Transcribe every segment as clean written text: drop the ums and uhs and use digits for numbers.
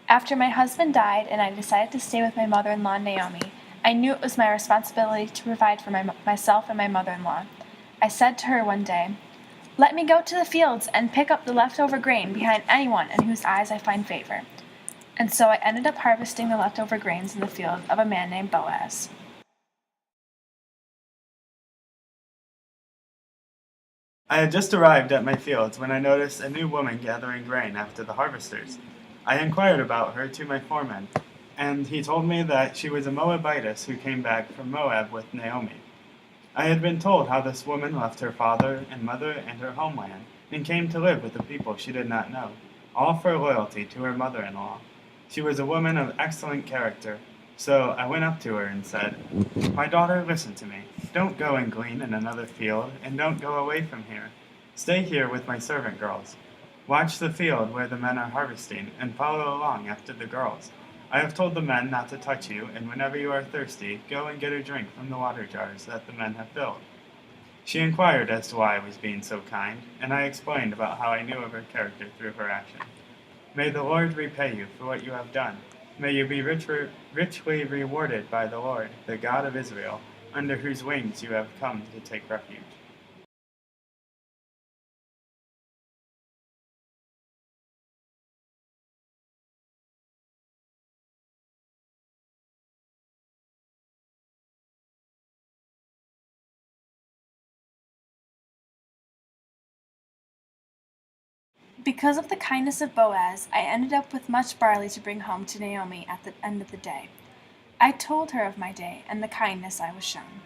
After my husband died and I decided to stay with my mother-in-law, Naomi, I knew it was my responsibility to provide for myself and my mother-in-law. I said to her one day, "Let me go to the fields and pick up the leftover grain behind anyone in whose eyes I find favor." And so I ended up harvesting the leftover grains in the field of a man named Boaz. I had just arrived at my fields when I noticed a new woman gathering grain after the harvesters. I inquired about her to my foreman, and he told me that she was a Moabitess who came back from Moab with Naomi. I had been told how this woman left her father and mother and her homeland and came to live with a people she did not know, all for loyalty to her mother-in-law. She was a woman of excellent character, so I went up to her and said, "My daughter, listen to me. Don't go and glean in another field, and don't go away from here. Stay here with my servant girls. Watch the field where the men are harvesting, and follow along after the girls. I have told the men not to touch you, and whenever you are thirsty, go and get a drink from the water jars that the men have filled." She inquired as to why I was being so kind, and I explained about how I knew of her character through her action. "May the Lord repay you for what you have done. May you be richly rewarded by the Lord, the God of Israel, under whose wings you have come to take refuge." Because of the kindness of Boaz, I ended up with much barley to bring home to Naomi at the end of the day. I told her of my day and the kindness I was shown.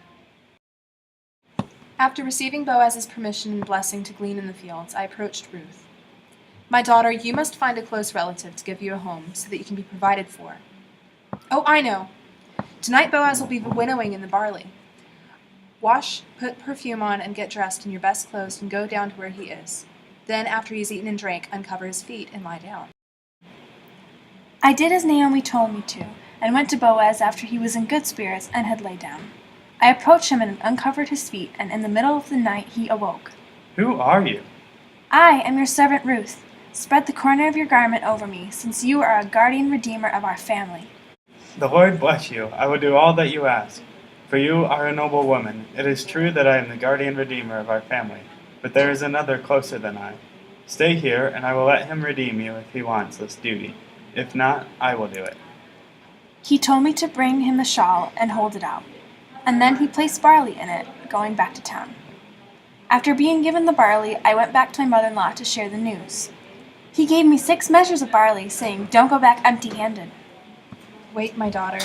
After receiving Boaz's permission and blessing to glean in the fields, I approached Ruth. "My daughter, you must find a close relative to give you a home so that you can be provided for." "Oh, I know. Tonight Boaz will be winnowing in the barley. Wash, put perfume on, and get dressed in your best clothes and go down to where he is. Then, after he has eaten and drank, uncover his feet and lie down." I did as Naomi told me to, and went to Boaz after he was in good spirits and had laid down. I approached him and uncovered his feet, and in the middle of the night he awoke. "Who are you?" "I am your servant Ruth. Spread the corner of your garment over me, since you are a guardian redeemer of our family." "The Lord bless you. I will do all that you ask. For you are a noble woman. It is true that I am the guardian redeemer of our family, but there is another closer than I. Stay here, and I will let him redeem you if he wants this duty. If not, I will do it." He told me to bring him the shawl and hold it out, and then he placed barley in it, going back to town. After being given the barley, I went back to my mother-in-law to share the news. He gave me 6 measures of barley, saying, "Don't go back empty-handed." "Wait, my daughter,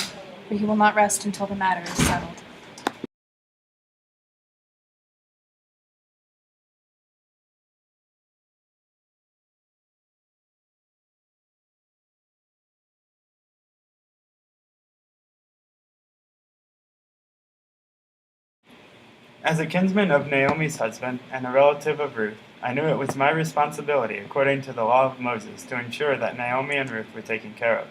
for he will not rest until the matter is settled." As a kinsman of Naomi's husband and a relative of Ruth, I knew it was my responsibility, according to the law of Moses, to ensure that Naomi and Ruth were taken care of.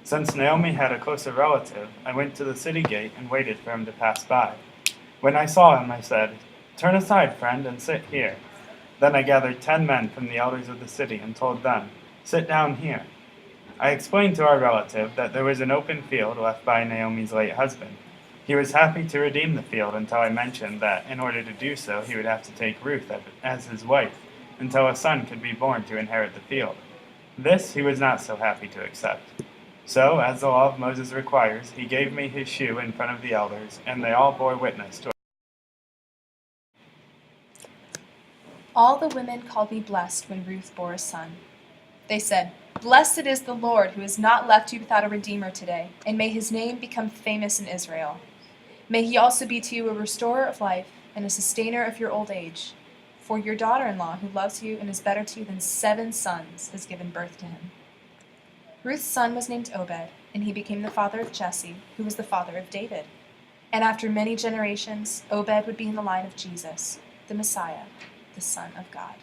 Since Naomi had a closer relative, I went to the city gate and waited for him to pass by. When I saw him, I said, "Turn aside, friend, and sit here." Then I gathered 10 men from the elders of the city and told them, "Sit down here." I explained to our relative that there was an open field left by Naomi's late husband. He was happy to redeem the field until I mentioned that in order to do so, he would have to take Ruth as his wife until a son could be born to inherit the field. This he was not so happy to accept. So, as the law of Moses requires, he gave me his shoe in front of the elders, and they all bore witness to it. All the women called me blessed when Ruth bore a son. They said, "Blessed is the Lord who has not left you without a redeemer today, and may his name become famous in Israel. May he also be to you a restorer of life and a sustainer of your old age. For your daughter-in-law, who loves you and is better to you than 7 sons, has given birth to him." Ruth's son was named Obed, and he became the father of Jesse, who was the father of David. And after many generations, Obed would be in the line of Jesus, the Messiah, the Son of God.